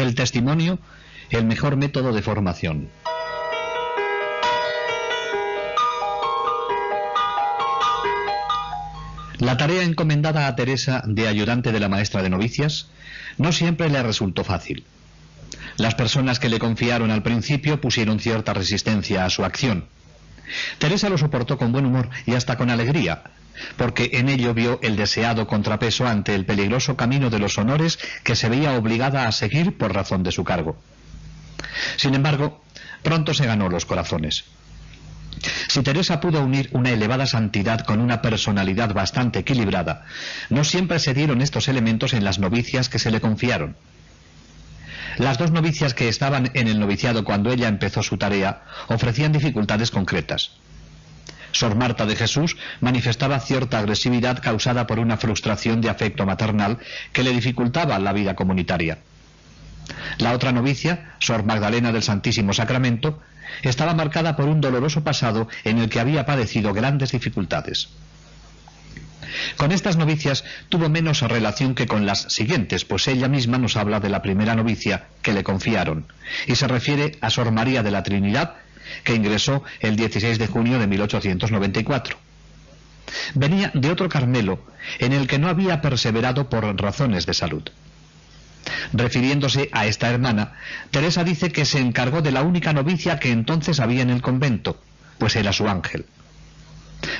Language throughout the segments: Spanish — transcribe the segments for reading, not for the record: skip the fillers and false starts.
El testimonio, el mejor método de formación. La tarea encomendada a Teresa de ayudante de la maestra de novicias no siempre le resultó fácil. Las personas que le confiaron al principio pusieron cierta resistencia a su acción. Teresa lo soportó con buen humor y hasta con alegría, porque en ello vio el deseado contrapeso ante el peligroso camino de los honores que se veía obligada a seguir por razón de su cargo. Sin embargo, pronto se ganó los corazones. Si Teresa pudo unir una elevada santidad con una personalidad bastante equilibrada, no siempre se dieron estos elementos en las novicias que se le confiaron. Las dos novicias que estaban en el noviciado cuando ella empezó su tarea ofrecían dificultades concretas. Sor Marta de Jesús manifestaba cierta agresividad causada por una frustración de afecto maternal que le dificultaba la vida comunitaria. La otra novicia, Sor Magdalena del Santísimo Sacramento, estaba marcada por un doloroso pasado en el que había padecido grandes dificultades. Con estas novicias tuvo menos relación que con las siguientes, pues ella misma nos habla de la primera novicia que le confiaron, y se refiere a Sor María de la Trinidad, que ingresó el 16 de junio de 1894. Venía de otro Carmelo, en el que no había perseverado por razones de salud. Refiriéndose a esta hermana, Teresa dice que se encargó de la única novicia que entonces había en el convento, pues era su ángel.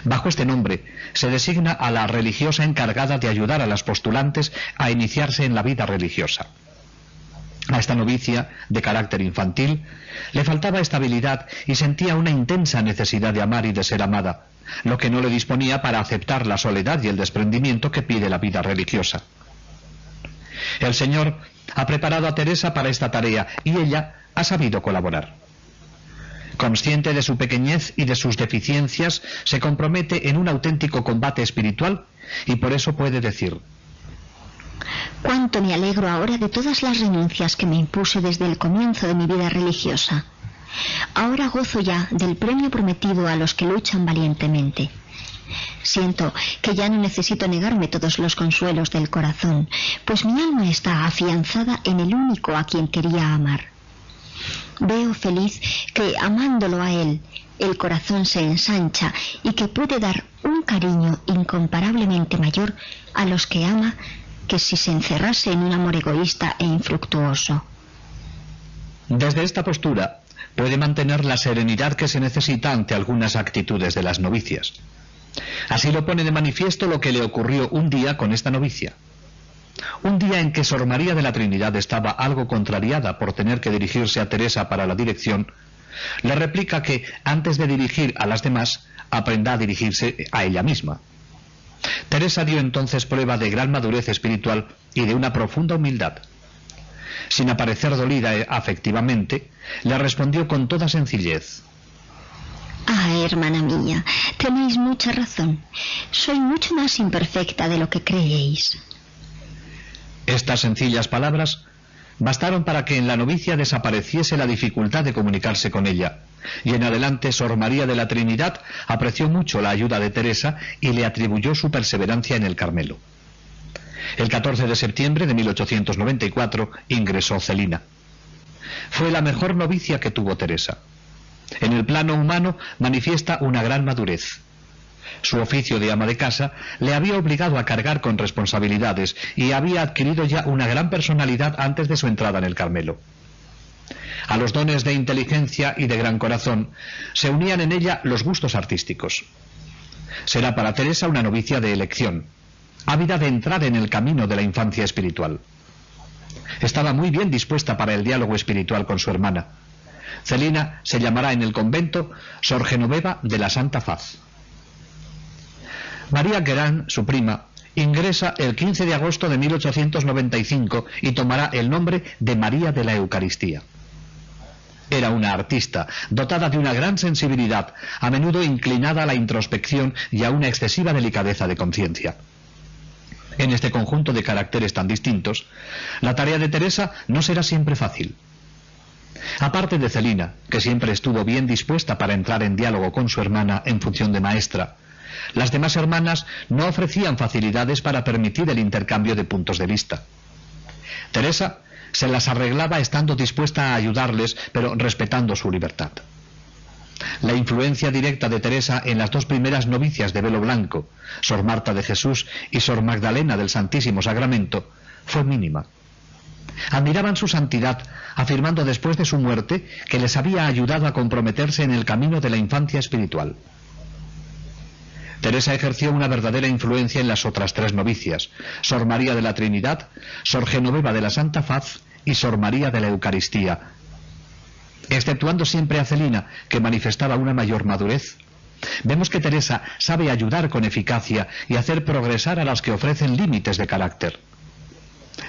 Bajo este nombre se designa a la religiosa encargada de ayudar a las postulantes a iniciarse en la vida religiosa. A esta novicia, de carácter infantil, le faltaba estabilidad y sentía una intensa necesidad de amar y de ser amada, lo que no le disponía para aceptar la soledad y el desprendimiento que pide la vida religiosa. El Señor ha preparado a Teresa para esta tarea y ella ha sabido colaborar. Consciente de su pequeñez y de sus deficiencias, se compromete en un auténtico combate espiritual y por eso puede decir: «Cuánto me alegro ahora de todas las renuncias que me impuse desde el comienzo de mi vida religiosa. Ahora gozo ya del premio prometido a los que luchan valientemente. Siento que ya no necesito negarme todos los consuelos del corazón, pues mi alma está afianzada en el único a quien quería amar. Veo feliz que, amándolo a él, el corazón se ensancha y que puede dar un cariño incomparablemente mayor a los que ama que si se encerrase en un amor egoísta e infructuoso». Desde esta postura puede mantener la serenidad que se necesita ante algunas actitudes de las novicias. Así lo pone de manifiesto lo que le ocurrió un día con esta novicia. Un día en que Sor María de la Trinidad estaba algo contrariada por tener que dirigirse a Teresa para la dirección, le replica que antes de dirigir a las demás, aprenda a dirigirse a ella misma. Teresa dio entonces prueba de gran madurez espiritual y de una profunda humildad. Sin aparecer dolida afectivamente, le respondió con toda sencillez: «Ah, hermana mía, tenéis mucha razón. Soy mucho más imperfecta de lo que creéis». Estas sencillas palabras bastaron para que en la novicia desapareciese la dificultad de comunicarse con ella, y en adelante Sor María de la Trinidad apreció mucho la ayuda de Teresa y le atribuyó su perseverancia en el Carmelo. El 14 de septiembre de 1894 ingresó Celina. Fue la mejor novicia que tuvo Teresa. En el plano humano manifiesta una gran madurez. Su oficio de ama de casa le había obligado a cargar con responsabilidades y había adquirido ya una gran personalidad antes de su entrada en el Carmelo. A los dones de inteligencia y de gran corazón se unían en ella los gustos artísticos. Será para Teresa una novicia de elección, ávida de entrar en el camino de la infancia espiritual. Estaba muy bien dispuesta para el diálogo espiritual con su hermana. Celina se llamará en el convento Sor Genoveva de la Santa Faz. María Guerán, su prima, ingresa el 15 de agosto de 1895 y tomará el nombre de María de la Eucaristía. Era una artista, dotada de una gran sensibilidad, a menudo inclinada a la introspección y a una excesiva delicadeza de conciencia. En este conjunto de caracteres tan distintos, la tarea de Teresa no será siempre fácil. Aparte de Celina, que siempre estuvo bien dispuesta para entrar en diálogo con su hermana en función de maestra, las demás hermanas no ofrecían facilidades para permitir el intercambio de puntos de vista. Teresa se las arreglaba estando dispuesta a ayudarles, pero respetando su libertad. La influencia directa de Teresa en las dos primeras novicias de velo blanco, Sor Marta de Jesús y Sor Magdalena del Santísimo Sacramento, fue mínima. Admiraban su santidad, afirmando después de su muerte que les había ayudado a comprometerse en el camino de la infancia espiritual. Teresa ejerció una verdadera influencia en las otras tres novicias, Sor María de la Trinidad, Sor Genoveva de la Santa Faz y Sor María de la Eucaristía, exceptuando siempre a Celina, que manifestaba una mayor madurez. Vemos que Teresa sabe ayudar con eficacia y hacer progresar a las que ofrecen límites de carácter.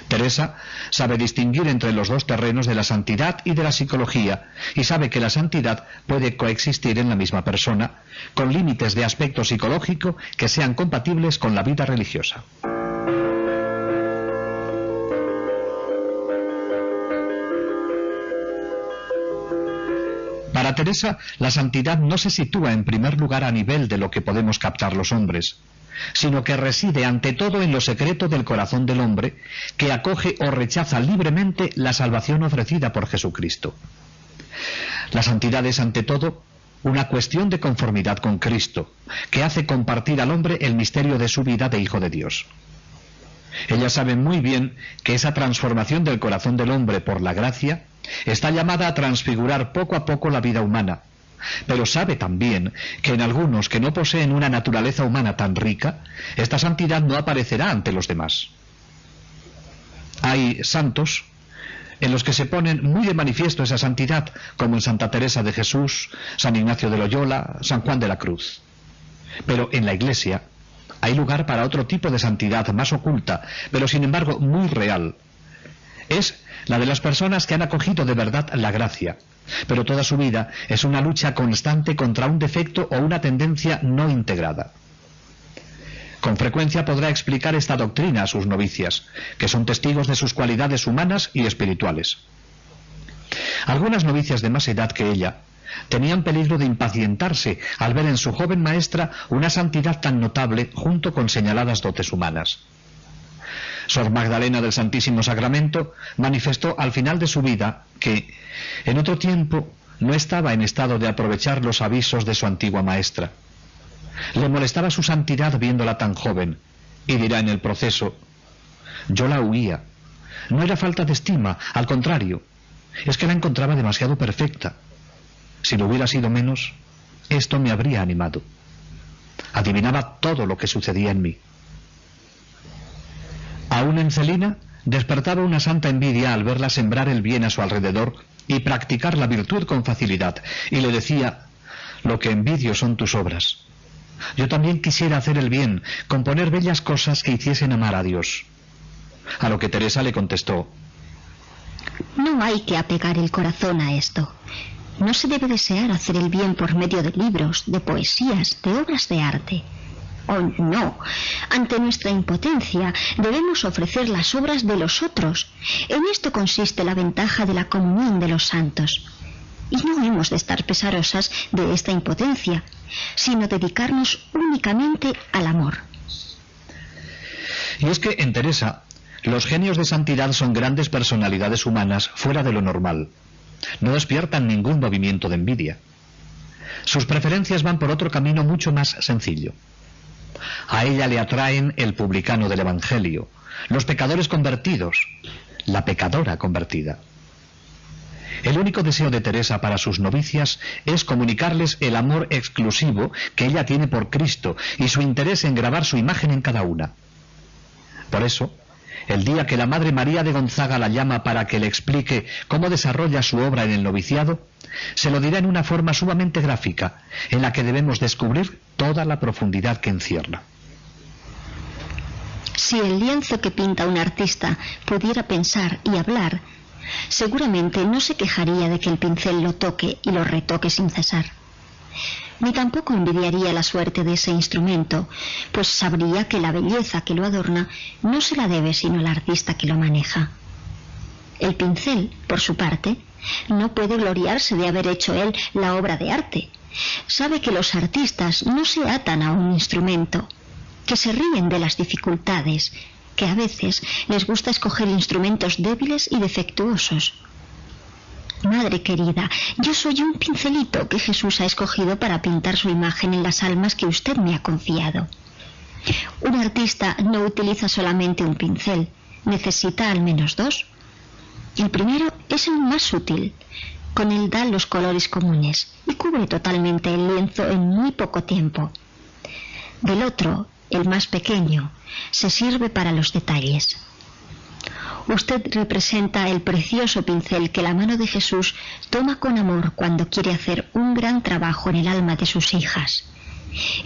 Teresa sabe distinguir entre los dos terrenos de la santidad y de la psicología, y sabe que la santidad puede coexistir en la misma persona, con límites de aspecto psicológico que sean compatibles con la vida religiosa. Para Teresa, la santidad no se sitúa en primer lugar a nivel de lo que podemos captar los hombres, sino que reside ante todo en lo secreto del corazón del hombre, que acoge o rechaza libremente la salvación ofrecida por Jesucristo. La santidad es ante todo una cuestión de conformidad con Cristo, que hace compartir al hombre el misterio de su vida de Hijo de Dios. Ella sabe muy bien que esa transformación del corazón del hombre por la gracia está llamada a transfigurar poco a poco la vida humana, pero sabe también que en algunos que no poseen una naturaleza humana tan rica, esta santidad no aparecerá ante los demás. Hay santos en los que se ponen muy de manifiesto esa santidad, como en Santa Teresa de Jesús, San Ignacio de Loyola, San Juan de la Cruz. Pero en la Iglesia hay lugar para otro tipo de santidad más oculta, pero sin embargo muy real. Es la de las personas que han acogido de verdad la gracia, pero toda su vida es una lucha constante contra un defecto o una tendencia no integrada. Con frecuencia podrá explicar esta doctrina a sus novicias, que son testigos de sus cualidades humanas y espirituales. Algunas novicias de más edad que ella tenían peligro de impacientarse al ver en su joven maestra una santidad tan notable junto con señaladas dotes humanas. Sor Magdalena del Santísimo Sacramento manifestó al final de su vida que, en otro tiempo, no estaba en estado de aprovechar los avisos de su antigua maestra. Le molestaba su santidad viéndola tan joven, y dirá en el proceso: yo la huía. No era falta de estima, al contrario, es que la encontraba demasiado perfecta. Si lo hubiera sido menos, esto me habría animado. Adivinaba todo lo que sucedía en mí. Aún en Celina despertaba una santa envidia al verla sembrar el bien a su alrededor y practicar la virtud con facilidad, y le decía: lo que envidio son tus obras. Yo también quisiera hacer el bien, componer bellas cosas que hiciesen amar a Dios. A lo que Teresa le contestó: no hay que apegar el corazón a esto. No se debe desear hacer el bien por medio de libros, de poesías, de obras de arte. Oh, no. Ante nuestra impotencia debemos ofrecer las obras de los otros. En esto consiste la ventaja de la comunión de los santos. Y no hemos de estar pesarosas de esta impotencia, sino dedicarnos únicamente al amor. Y es que en Teresa, los genios de santidad son grandes personalidades humanas fuera de lo normal. No despiertan ningún movimiento de envidia. Sus preferencias van por otro camino mucho más sencillo. A ella le atraen el publicano del Evangelio, los pecadores convertidos, la pecadora convertida. El único deseo de Teresa para sus novicias es comunicarles el amor exclusivo que ella tiene por Cristo y su interés en grabar su imagen en cada una. Por eso, el día que la Madre María de Gonzaga la llama para que le explique cómo desarrolla su obra en el noviciado, se lo dirá en una forma sumamente gráfica, en la que debemos descubrir toda la profundidad que encierra. Si el lienzo que pinta un artista pudiera pensar y hablar, seguramente no se quejaría de que el pincel lo toque y lo retoque sin cesar. Ni tampoco envidiaría la suerte de ese instrumento, pues sabría que la belleza que lo adorna no se la debe sino al artista que lo maneja. El pincel, por su parte, no puede gloriarse de haber hecho él la obra de arte. Sabe que los artistas no se atan a un instrumento, que se ríen de las dificultades que a veces les gusta escoger instrumentos débiles y defectuosos. Madre querida, yo soy un pincelito que Jesús ha escogido para pintar su imagen en las almas que usted me ha confiado. Un artista no utiliza solamente un pincel, necesita al menos dos. El primero es el más sutil. Con él da los colores comunes y cubre totalmente el lienzo en muy poco tiempo. Del otro, el más pequeño, se sirve para los detalles. Usted representa el precioso pincel que la mano de Jesús toma con amor cuando quiere hacer un gran trabajo en el alma de sus hijas.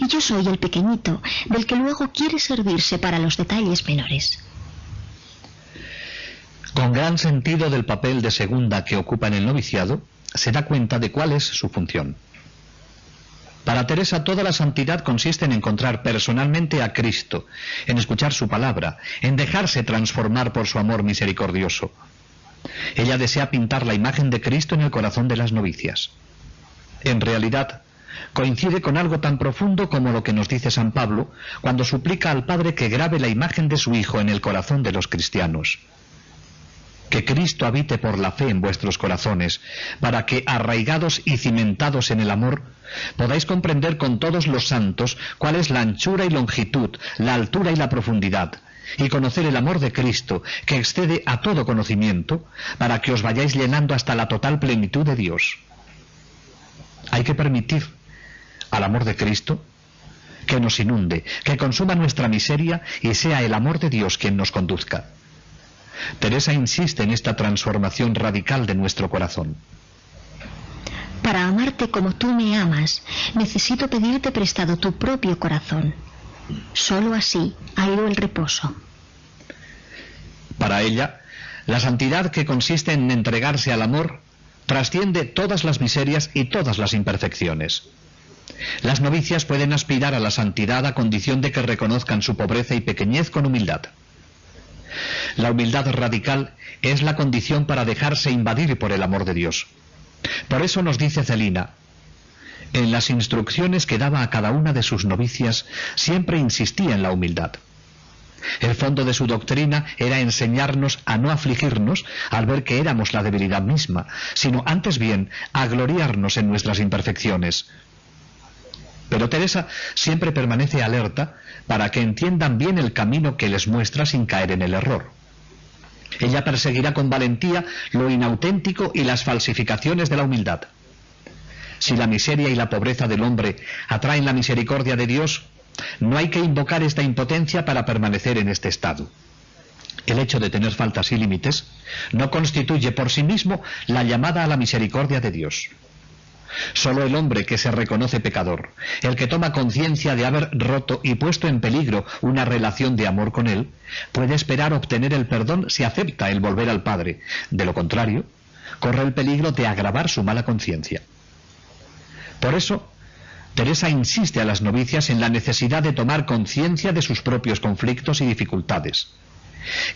Y yo soy el pequeñito del que luego quiere servirse para los detalles menores. Con gran sentido del papel de segunda que ocupa en el noviciado, se da cuenta de cuál es su función. Para Teresa, toda la santidad consiste en encontrar personalmente a Cristo, en escuchar su palabra, en dejarse transformar por su amor misericordioso. Ella desea pintar la imagen de Cristo en el corazón de las novicias. En realidad, coincide con algo tan profundo como lo que nos dice San Pablo cuando suplica al Padre que grabe la imagen de su Hijo en el corazón de los cristianos. Que Cristo habite por la fe en vuestros corazones, para que, arraigados y cimentados en el amor, podáis comprender con todos los santos cuál es la anchura y longitud, la altura y la profundidad, y conocer el amor de Cristo, que excede a todo conocimiento, para que os vayáis llenando hasta la total plenitud de Dios. Hay que permitir al amor de Cristo que nos inunde, que consuma nuestra miseria y sea el amor de Dios quien nos conduzca. Teresa insiste en esta transformación radical de nuestro corazón. Para amarte como tú me amas, necesito pedirte prestado tu propio corazón. Solo así hallo el reposo. Para ella, la santidad que consiste en entregarse al amor trasciende todas las miserias y todas las imperfecciones. Las novicias pueden aspirar a la santidad a condición de que reconozcan su pobreza y pequeñez con humildad. La humildad radical es la condición para dejarse invadir por el amor de Dios. Por eso nos dice Celina: en las instrucciones que daba a cada una de sus novicias siempre insistía en la humildad. El fondo de su doctrina era enseñarnos a no afligirnos al ver que éramos la debilidad misma, sino antes bien a gloriarnos en nuestras imperfecciones. Pero Teresa siempre permanece alerta para que entiendan bien el camino que les muestra sin caer en el error. Ella perseguirá con valentía lo inauténtico y las falsificaciones de la humildad. Si la miseria y la pobreza del hombre atraen la misericordia de Dios, no hay que invocar esta impotencia para permanecer en este estado. El hecho de tener faltas y límites no constituye por sí mismo la llamada a la misericordia de Dios. Solo el hombre que se reconoce pecador, el que toma conciencia de haber roto y puesto en peligro una relación de amor con él, puede esperar obtener el perdón si acepta el volver al Padre. De lo contrario, corre el peligro de agravar su mala conciencia. Por eso, Teresa insiste a las novicias en la necesidad de tomar conciencia de sus propios conflictos y dificultades.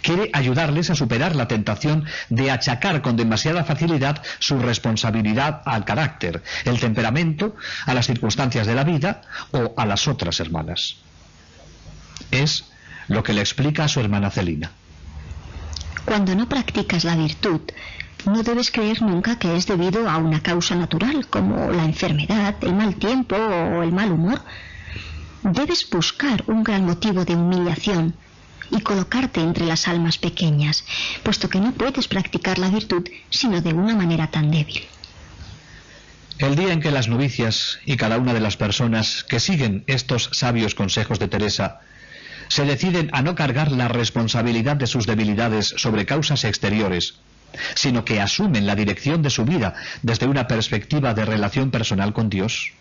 Quiere ayudarles a superar la tentación de achacar con demasiada facilidad su responsabilidad al carácter, el temperamento, a las circunstancias de la vida o a las otras hermanas. Es lo que le explica a su hermana Celina. Cuando no practicas la virtud, no debes creer nunca que es debido a una causa natural, como la enfermedad, el mal tiempo o el mal humor. Debes buscar un gran motivo de humillación y colocarte entre las almas pequeñas, puesto que no puedes practicar la virtud sino de una manera tan débil. El día en que las novicias y cada una de las personas que siguen estos sabios consejos de Teresa se deciden a no cargar la responsabilidad de sus debilidades sobre causas exteriores, sino que asumen la dirección de su vida desde una perspectiva de relación personal con Dios,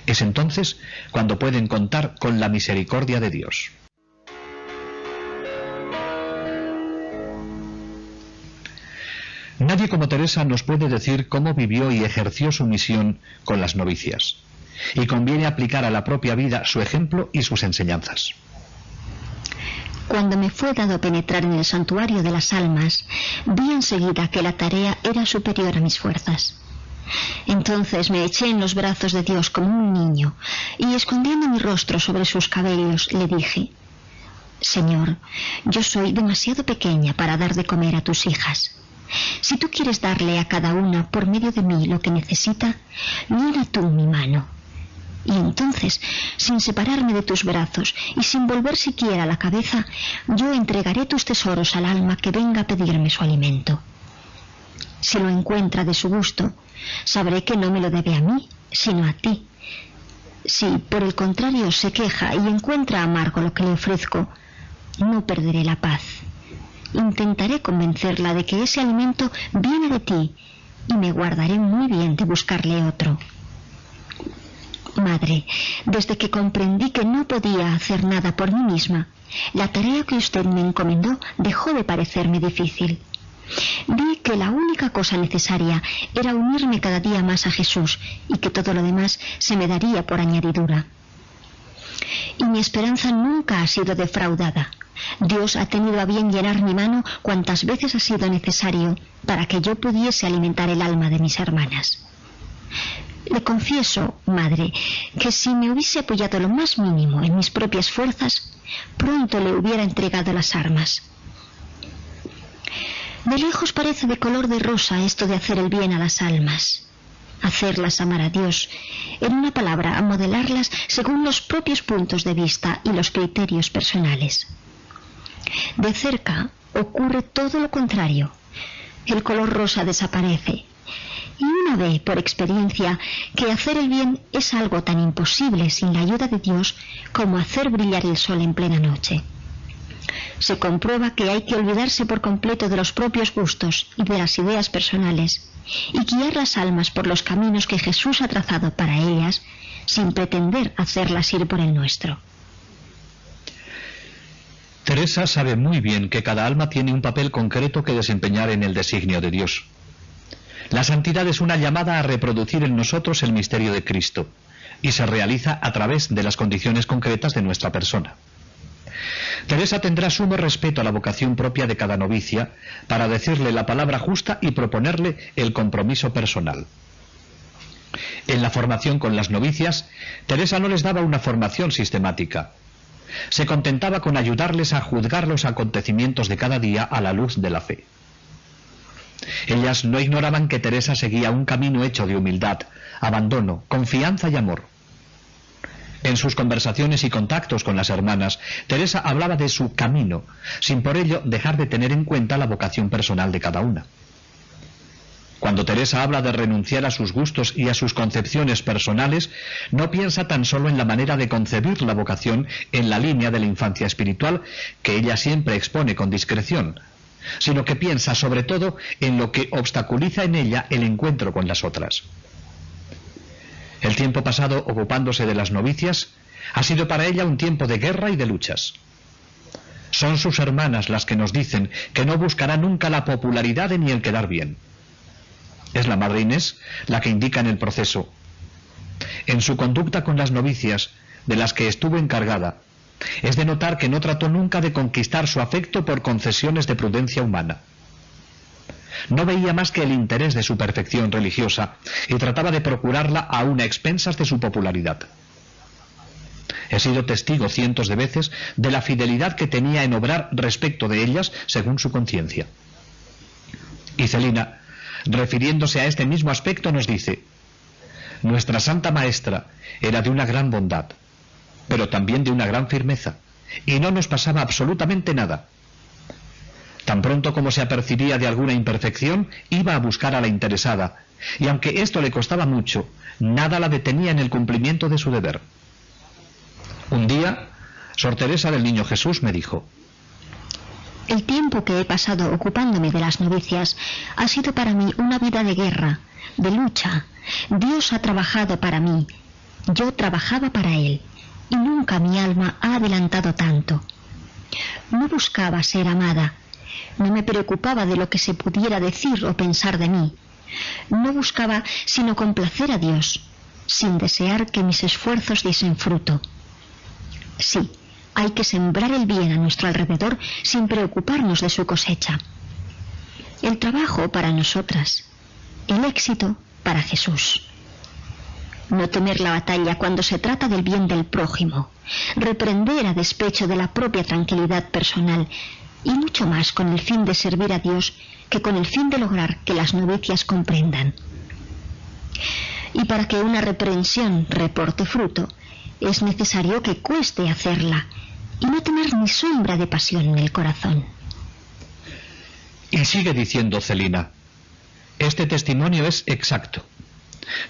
es entonces cuando pueden contar con la misericordia de Dios. Nadie como Teresa nos puede decir cómo vivió y ejerció su misión con las novicias, y conviene aplicar a la propia vida su ejemplo y sus enseñanzas. Cuando me fue dado penetrar en el santuario de las almas, vi enseguida que la tarea era superior a mis fuerzas. Entonces me eché en los brazos de Dios como un niño, y escondiendo mi rostro sobre sus cabellos, le dije: Señor, yo soy demasiado pequeña para dar de comer a tus hijas. Si tú quieres darle a cada una por medio de mí lo que necesita, mira tú mi mano. Y entonces, sin separarme de tus brazos y sin volver siquiera la cabeza, yo entregaré tus tesoros al alma que venga a pedirme su alimento. Si lo encuentra de su gusto, sabré que no me lo debe a mí, sino a ti. Si, por el contrario, se queja y encuentra amargo lo que le ofrezco, no perderé la paz. Intentaré convencerla de que ese alimento viene de ti y me guardaré muy bien de buscarle otro. Madre, desde que comprendí que no podía hacer nada por mí misma, la tarea que usted me encomendó dejó de parecerme difícil. Vi que la única cosa necesaria era unirme cada día más a Jesús y que todo lo demás se me daría por añadidura. Y mi esperanza nunca ha sido defraudada. Dios ha tenido a bien llenar mi mano cuantas veces ha sido necesario para que yo pudiese alimentar el alma de mis hermanas. Le confieso, madre, que si me hubiese apoyado lo más mínimo en mis propias fuerzas, pronto le hubiera entregado las armas. De lejos parece de color de rosa esto de hacer el bien a las almas, hacerlas amar a Dios, en una palabra, modelarlas según los propios puntos de vista y los criterios personales. De cerca ocurre todo lo contrario. El color rosa desaparece. Y una ve por experiencia que hacer el bien es algo tan imposible sin la ayuda de Dios como hacer brillar el sol en plena noche. Se comprueba que hay que olvidarse por completo de los propios gustos y de las ideas personales y guiar las almas por los caminos que Jesús ha trazado para ellas sin pretender hacerlas ir por el nuestro. Teresa sabe muy bien que cada alma tiene un papel concreto que desempeñar en el designio de Dios. La santidad es una llamada a reproducir en nosotros el misterio de Cristo y se realiza a través de las condiciones concretas de nuestra persona. Teresa tendrá sumo respeto a la vocación propia de cada novicia para decirle la palabra justa y proponerle el compromiso personal. En la formación con las novicias, Teresa no les daba una formación sistemática. Se contentaba con ayudarles a juzgar los acontecimientos de cada día a la luz de la fe. Ellas no ignoraban que Teresa seguía un camino hecho de humildad, abandono, confianza y amor. En sus conversaciones y contactos con las hermanas, Teresa hablaba de su camino, sin por ello dejar de tener en cuenta la vocación personal de cada una. Cuando Teresa habla de renunciar a sus gustos y a sus concepciones personales, no piensa tan solo en la manera de concebir la vocación en la línea de la infancia espiritual, que ella siempre expone con discreción, sino que piensa sobre todo en lo que obstaculiza en ella el encuentro con las otras. El tiempo pasado ocupándose de las novicias ha sido para ella un tiempo de guerra y de luchas. Son sus hermanas las que nos dicen que no buscará nunca la popularidad ni el quedar bien. Es la Madre Inés la que indica en el proceso. En su conducta con las novicias, de las que estuvo encargada, es de notar que no trató nunca de conquistar su afecto por concesiones de prudencia humana. No veía más que el interés de su perfección religiosa y trataba de procurarla aún a expensas de su popularidad. He sido testigo cientos de veces de la fidelidad que tenía en obrar respecto de ellas según su conciencia. Y Celina, refiriéndose a este mismo aspecto, nos dice: nuestra Santa Maestra era de una gran bondad, pero también de una gran firmeza, y no nos pasaba absolutamente nada. Tan pronto como se apercibía de alguna imperfección, iba a buscar a la interesada, y aunque esto le costaba mucho, nada la detenía en el cumplimiento de su deber. Un día, Sor Teresa del Niño Jesús me dijo: el tiempo que he pasado ocupándome de las novicias ha sido para mí una vida de guerra, de lucha. Dios ha trabajado para mí, yo trabajaba para Él, y nunca mi alma ha adelantado tanto. No buscaba ser amada, no me preocupaba de lo que se pudiera decir o pensar de mí. No buscaba sino complacer a Dios, sin desear que mis esfuerzos diesen fruto. Sí, hay que sembrar el bien a nuestro alrededor sin preocuparnos de su cosecha. El trabajo para nosotras, el éxito para Jesús. no temer la batalla cuando se trata del bien del prójimo, reprender a despecho de la propia tranquilidad personal, y mucho más con el fin de servir a Dios que con el fin de lograr que las novicias comprendan. Y para que una reprensión reporte fruto, es necesario que cueste hacerla y no tener ni sombra de pasión en el corazón. Y sigue diciendo Celina: este testimonio es exacto.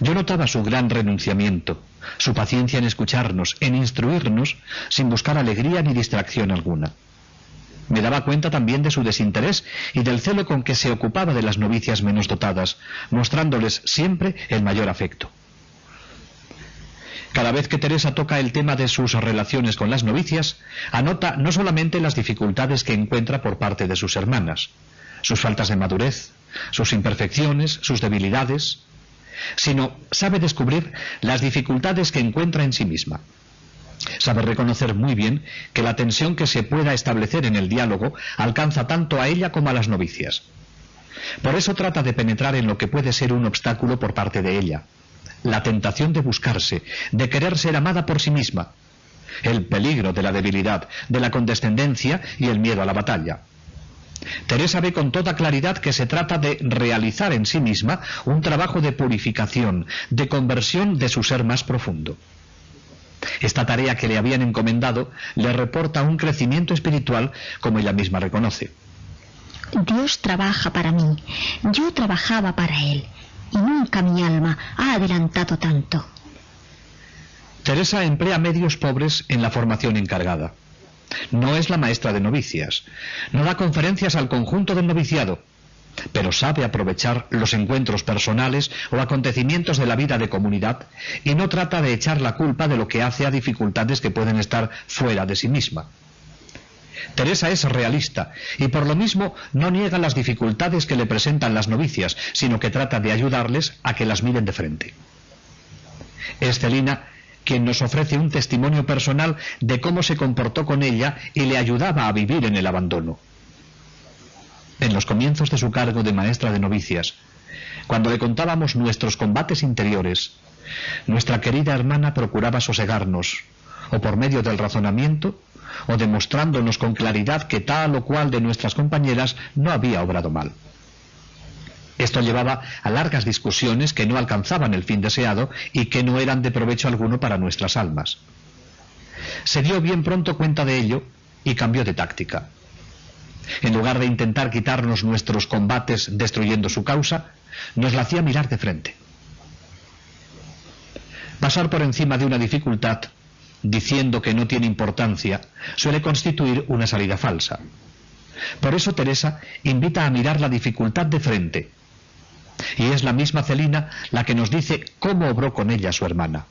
Yo notaba su gran renunciamiento, su paciencia en escucharnos, en instruirnos, sin buscar alegría ni distracción alguna. Me daba cuenta también de su desinterés y del celo con que se ocupaba de las novicias menos dotadas, mostrándoles siempre el mayor afecto. Cada vez que Teresa toca el tema de sus relaciones con las novicias, anota no solamente las dificultades que encuentra por parte de sus hermanas, sus faltas de madurez, sus imperfecciones, sus debilidades, sino sabe descubrir las dificultades que encuentra en sí misma. Sabe reconocer muy bien que la tensión que se pueda establecer en el diálogo alcanza tanto a ella como a las novicias. Por eso trata de penetrar en lo que puede ser un obstáculo por parte de ella: la tentación de buscarse, de querer ser amada por sí misma, el peligro de la debilidad, de la condescendencia y el miedo a la batalla. Teresa ve con toda claridad que se trata de realizar en sí misma un trabajo de purificación, de conversión de su ser más profundo. Esta tarea que le habían encomendado le reporta un crecimiento espiritual, como ella misma reconoce. Dios trabaja para mí, yo trabajaba para Él, y nunca mi alma ha adelantado tanto. Teresa emplea medios pobres en la formación encargada. No es la maestra de novicias, no da conferencias al conjunto del noviciado, pero sabe aprovechar los encuentros personales o acontecimientos de la vida de comunidad y no trata de echar la culpa de lo que hace a dificultades que pueden estar fuera de sí misma. Teresa es realista y por lo mismo no niega las dificultades que le presentan las novicias, sino que trata de ayudarles a que las miren de frente. Es Celina quien nos ofrece un testimonio personal de cómo se comportó con ella y le ayudaba a vivir en el abandono. En los comienzos de su cargo de maestra de novicias, cuando le contábamos nuestros combates interiores, nuestra querida hermana procuraba sosegarnos, o por medio del razonamiento, o demostrándonos con claridad que tal o cual de nuestras compañeras no había obrado mal. Esto llevaba a largas discusiones que no alcanzaban el fin deseado y que no eran de provecho alguno para nuestras almas. Se dio bien pronto cuenta de ello y cambió de táctica. En lugar de intentar quitarnos nuestros combates destruyendo su causa, nos la hacía mirar de frente. Pasar por encima de una dificultad, diciendo que no tiene importancia, suele constituir una salida falsa. Por eso Teresa invita a mirar la dificultad de frente, y es la misma Celina la que nos dice cómo obró con ella su hermana.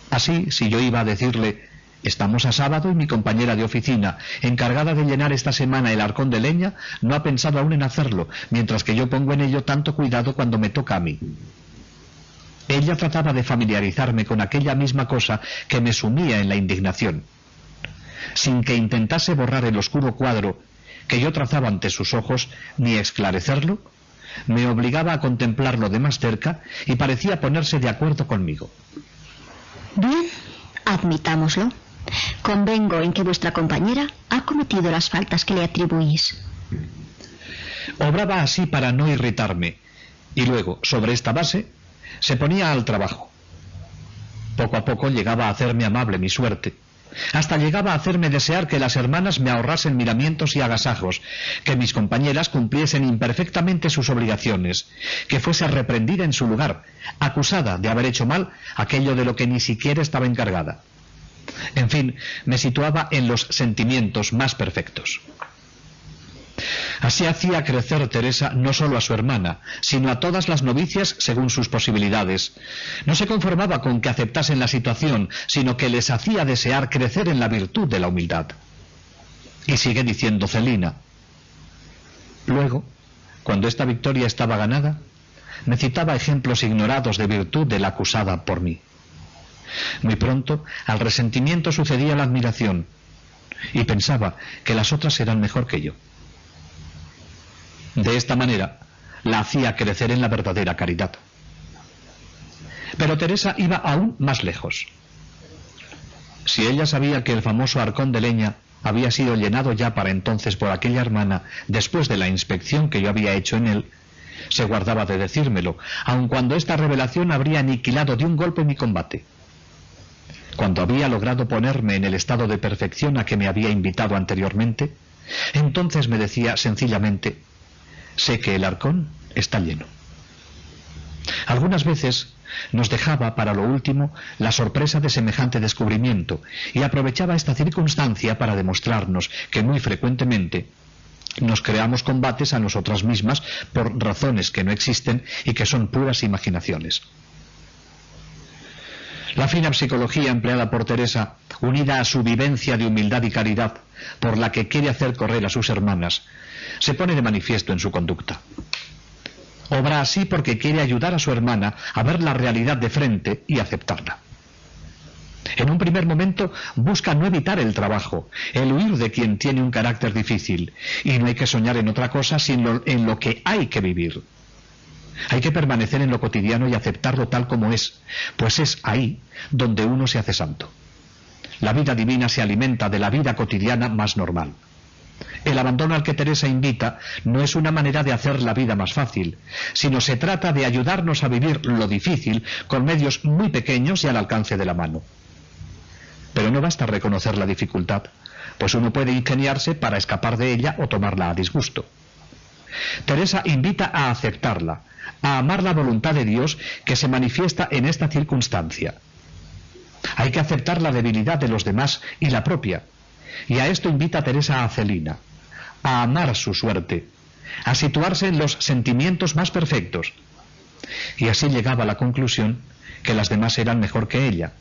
Así, si yo iba a decirle: estamos a sábado y mi compañera de oficina, encargada de llenar esta semana el arcón de leña, no ha pensado aún en hacerlo, mientras que yo pongo en ello tanto cuidado cuando me toca a mí. Ella trataba de familiarizarme con aquella misma cosa que me sumía en la indignación, sin que intentase borrar el oscuro cuadro que yo trazaba ante sus ojos, ni esclarecerlo. Me obligaba a contemplarlo de más cerca y parecía ponerse de acuerdo conmigo. Bien, admitámoslo. Convengo en que vuestra compañera ha cometido las faltas que le atribuís. Obraba así para no irritarme, y luego, sobre esta base, se ponía al trabajo. Poco a poco llegaba a hacerme amable mi suerte. Hasta llegaba a hacerme desear que las hermanas me ahorrasen miramientos y agasajos, que mis compañeras cumpliesen imperfectamente sus obligaciones, que fuese reprendida en su lugar, acusada de haber hecho mal aquello de lo que ni siquiera estaba encargada. En fin, me situaba en los sentimientos más perfectos. Así hacía crecer Teresa no solo a su hermana, sino a todas las novicias según sus posibilidades. No se conformaba con que aceptasen la situación, sino que les hacía desear crecer en la virtud de la humildad. Y sigue diciendo Celina: luego, cuando esta victoria estaba ganada, me citaba ejemplos ignorados de virtud de la acusada por mí. Muy pronto, al resentimiento sucedía la admiración, y pensaba que las otras eran mejor que yo. De esta manera, la hacía crecer en la verdadera caridad. Pero Teresa iba aún más lejos. Si ella sabía que el famoso arcón de leña había sido llenado ya para entonces por aquella hermana después de la inspección que yo había hecho en él, se guardaba de decírmelo, aun cuando esta revelación habría aniquilado de un golpe mi combate. Cuando había logrado ponerme en el estado de perfección a que me había invitado anteriormente, entonces me decía sencillamente: sé que el arcón está lleno. Algunas veces nos dejaba para lo último la sorpresa de semejante descubrimiento y aprovechaba esta circunstancia para demostrarnos que muy frecuentemente nos creamos combates a nosotras mismas por razones que no existen y que son puras imaginaciones. La fina psicología empleada por Teresa, unida a su vivencia de humildad y caridad, por la que quiere hacer correr a sus hermanas, se pone de manifiesto en su conducta. Obra así porque quiere ayudar a su hermana a ver la realidad de frente y aceptarla. En un primer momento busca no evitar el trabajo, el huir de quien tiene un carácter difícil, y no hay que soñar en otra cosa sino en lo que hay que vivir. Hay que permanecer en lo cotidiano y aceptarlo tal como es, pues es ahí donde uno se hace santo. La vida divina se alimenta de la vida cotidiana más normal. El abandono al que Teresa invita no es una manera de hacer la vida más fácil, sino se trata de ayudarnos a vivir lo difícil con medios muy pequeños y al alcance de la mano. Pero no basta reconocer la dificultad, pues uno puede ingeniarse para escapar de ella o tomarla a disgusto. Teresa invita a aceptarla, a amar la voluntad de Dios que se manifiesta en esta circunstancia. Hay que aceptar la debilidad de los demás y la propia, y a esto invita Teresa a Celina, a amar su suerte, a situarse en los sentimientos más perfectos. Y así llegaba a la conclusión que las demás eran mejor que ella,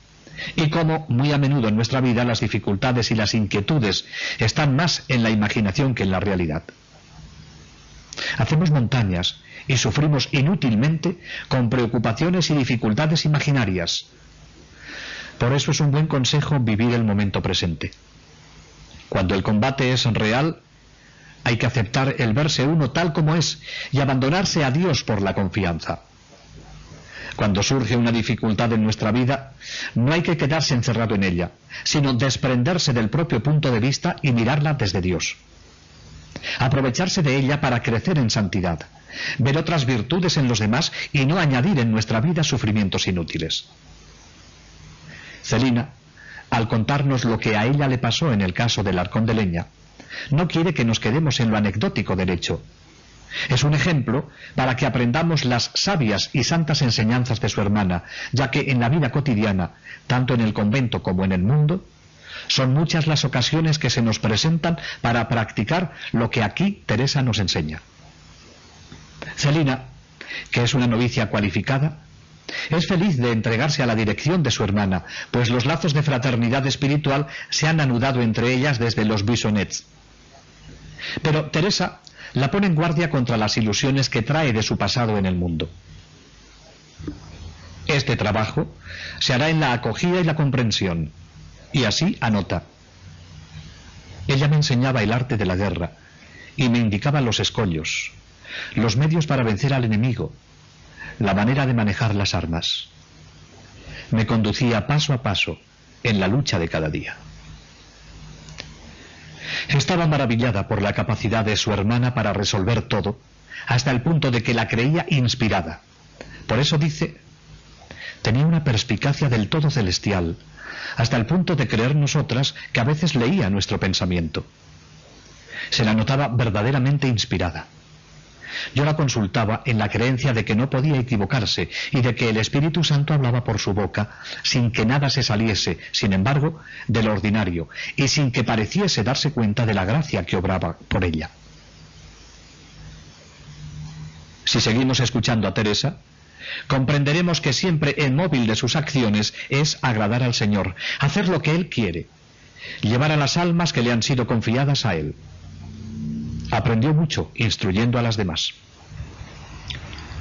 y como muy a menudo en nuestra vida las dificultades y las inquietudes están más en la imaginación que en la realidad. Hacemos montañas y sufrimos inútilmente con preocupaciones y dificultades imaginarias. Por eso es un buen consejo vivir el momento presente. Cuando el combate es real, hay que aceptar el verse uno tal como es y abandonarse a Dios por la confianza. Cuando surge una dificultad en nuestra vida, no hay que quedarse encerrado en ella, sino desprenderse del propio punto de vista y mirarla desde Dios. Aprovecharse de ella para crecer en santidad, ver otras virtudes en los demás y no añadir en nuestra vida sufrimientos inútiles. Celina, al contarnos lo que a ella le pasó en el caso del arcón de leña, no quiere que nos quedemos en lo anecdótico del hecho. Es un ejemplo para que aprendamos las sabias y santas enseñanzas de su hermana, ya que en la vida cotidiana, tanto en el convento como en el mundo, son muchas las ocasiones que se nos presentan para practicar lo que aquí Teresa nos enseña. Celina, que es una novicia cualificada, es feliz de entregarse a la dirección de su hermana, pues los lazos de fraternidad espiritual se han anudado entre ellas desde los Bissonnets. Pero Teresa la pone en guardia contra las ilusiones que trae de su pasado en el mundo. Este trabajo se hará en la acogida y la comprensión, y así anota: ella me enseñaba el arte de la guerra y me indicaba los escollos, los medios para vencer al enemigo, la manera de manejar las armas. Me conducía paso a paso en la lucha de cada día. Estaba maravillada por la capacidad de su hermana para resolver todo, hasta el punto de que la creía inspirada. Por eso dice: tenía una perspicacia del todo celestial, hasta el punto de creer nosotras que a veces leía nuestro pensamiento. Se la notaba verdaderamente inspirada. Yo la consultaba en la creencia de que no podía equivocarse y de que el Espíritu Santo hablaba por su boca sin que nada se saliese, sin embargo, de lo ordinario y sin que pareciese darse cuenta de la gracia que obraba por ella. Si seguimos escuchando a Teresa, comprenderemos que siempre el móvil de sus acciones es agradar al Señor, hacer lo que Él quiere, llevar a las almas que le han sido confiadas a Él. Aprendió mucho instruyendo a las demás.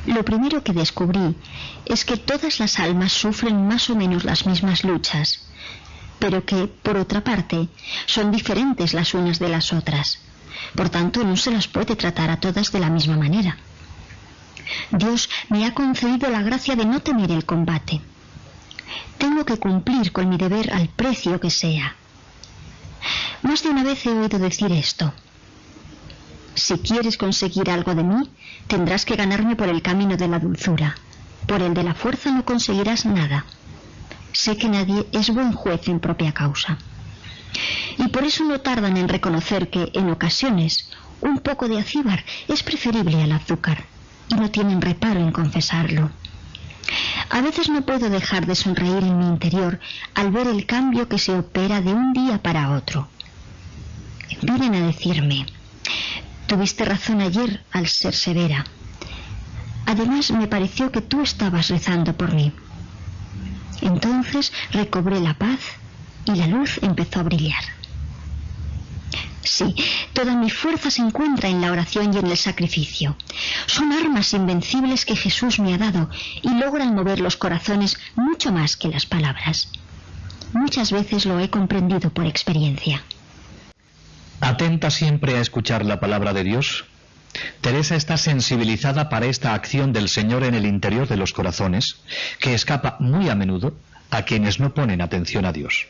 Lo primero que descubrí es que todas las almas sufren más o menos las mismas luchas, pero que, por otra parte, son diferentes las unas de las otras. Por tanto, no se las puede tratar a todas de la misma manera. Dios me ha concedido la gracia de no temer el combate. Tengo que cumplir con mi deber al precio que sea. Más de una vez he oído decir esto: si quieres conseguir algo de mí, tendrás que ganarme por el camino de la dulzura. Por el de la fuerza no conseguirás nada. Sé que nadie es buen juez en propia causa. Y por eso no tardan en reconocer que, en ocasiones, un poco de acíbar es preferible al azúcar, y no tienen reparo en confesarlo. A veces no puedo dejar de sonreír en mi interior al ver el cambio que se opera de un día para otro. Vienen a decirme: tuviste razón ayer al ser severa. Además, me pareció que tú estabas rezando por mí. Entonces recobré la paz y la luz empezó a brillar. Sí, toda mi fuerza se encuentra en la oración y en el sacrificio. Son armas invencibles que Jesús me ha dado y logran mover los corazones mucho más que las palabras. Muchas veces lo he comprendido por experiencia. Atenta siempre a escuchar la palabra de Dios. Teresa está sensibilizada para esta acción del Señor en el interior de los corazones, que escapa muy a menudo a quienes no ponen atención a Dios.